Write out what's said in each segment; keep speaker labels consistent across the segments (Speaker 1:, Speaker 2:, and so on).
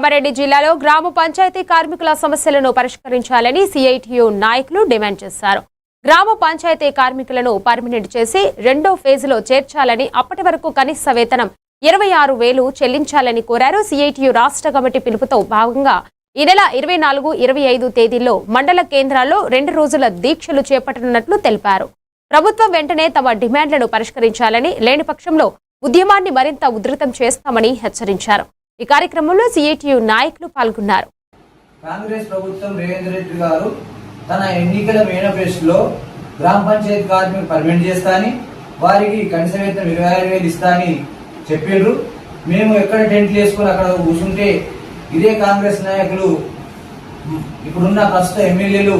Speaker 1: రంగారెడ్డి జిల్లాలో గ్రామ పంచాయతీ కార్మికుల సమస్యలను పరిష్కరించాలని సిఐటియు నాయకులు డిమాండ్ చేశారు. గ్రామ పంచాయతీ కార్మికులను పర్మినెంట్ చేసి రెండో ఫేజ్లో చేర్చాలని, అప్పటి వరకు కనీస వేతనం 26,000 చెల్లించాలని కోరారు. సిఐటియు రాష్ట్ర కమిటీ పిలుపుతో భాగంగా ఈ నెల 24, 25 తేదీల్లో మండల కేంద్రాల్లో 2 రోజుల దీక్షలు చేపట్టనున్నట్లు తెలిపారు. ప్రభుత్వం వెంటనే తమ డిమాండ్లను పరిష్కరించాలని, లేని పక్షంలో ఉద్యమాన్ని మరింత ఉధృతం చేస్తామని హెచ్చరించారు. ఈ కార్యక్రమంలో సిఐటియు నాయకులు పాల్గొన్నారు.
Speaker 2: కాంగ్రెస్ ప్రభుత్వం రేవంత్ రెడ్డి గారు తన ఎన్నికల మేనిఫెస్టోలో గ్రామ పంచాయతీ కార్మికులు పర్మనెంట్ చేస్తాని, వారికి కనీస వేతనం 26,000 ఇస్తాని చెప్పిండ్రు. మేము ఎక్కడ టెంట్లు వేసుకుని అక్కడ కూర్చుంటే ఇదే కాంగ్రెస్ నాయకులు ఇప్పుడున్న ప్రస్తుత ఎమ్మెల్యేలు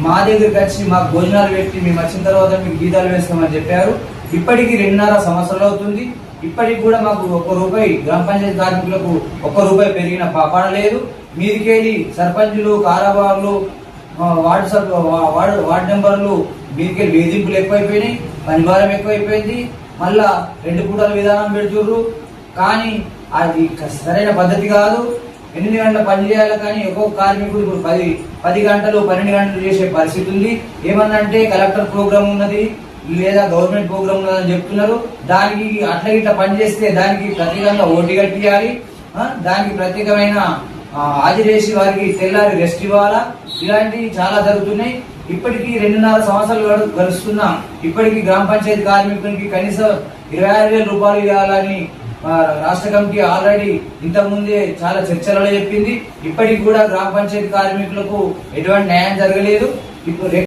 Speaker 2: మా దగ్గరికి వచ్చి మాకు భోజనాలు పెట్టి మేము వచ్చిన తర్వాత మీకు గీతాలు వేస్తామని చెప్పారు. ఇప్పటికీ 2.5 సంవత్సరాలు అవుతుంది. ఇప్పటికి కూడా మాకు ₹1 గ్రామ పంచాయతీ కార్మికులకు ₹1 పెరిగిన పాపాడలేదు. మీదికెళ్ళి సర్పంచులు, కారాబాగులు, వార్డు నెంబర్లు మీదికెళ్ళి వేధింపులు ఎక్కువైపోయినాయి, పనిభారం ఎక్కువైపోయింది. మళ్ళా 2 పూటల విధానం పెడుతుర్రు. కానీ అది సరైన పద్ధతి కాదు. 8 గంటల పని చేయాలి, కానీ ఒక్కొక్క కార్మికుడు ఇప్పుడు 10 గంటలు 12 గంటలు చేసే పరిస్థితి ఉంది. ఏమన్నంటే కలెక్టర్ ప్రోగ్రామ్ ఉన్నది లేదా గవర్నమెంట్ ప్రోగ్రామ్ ఉన్నదని చెప్తున్నారు. దానికి అట్లా ఇట్లా పని చేస్తే దానికి ప్రత్యేకంగా ఓటీ కట్టియాలి, దానికి ప్రత్యేకమైన హాజరేసి వారికి తెల్లారి రెస్ట్ ఇవ్వాలా. ఇలాంటివి చాలా జరుగుతున్నాయి. ఇప్పటికీ 2.5 సంవత్సరాలు గడుస్తున్నా ఇప్పటికీ గ్రామ పంచాయతీ కార్మికులకి కనీసం ₹26,000 ఇవ్వాలని రాష్ట్ర కమిటీ ఆల్రెడీ ఇంతకుముందే చాలా చర్చలలో చెప్పింది. ఇప్పటికి కూడా గ్రామ పంచాయతీ కార్మికులకు ఎటువంటి న్యాయం జరగలేదు. ఇప్పుడు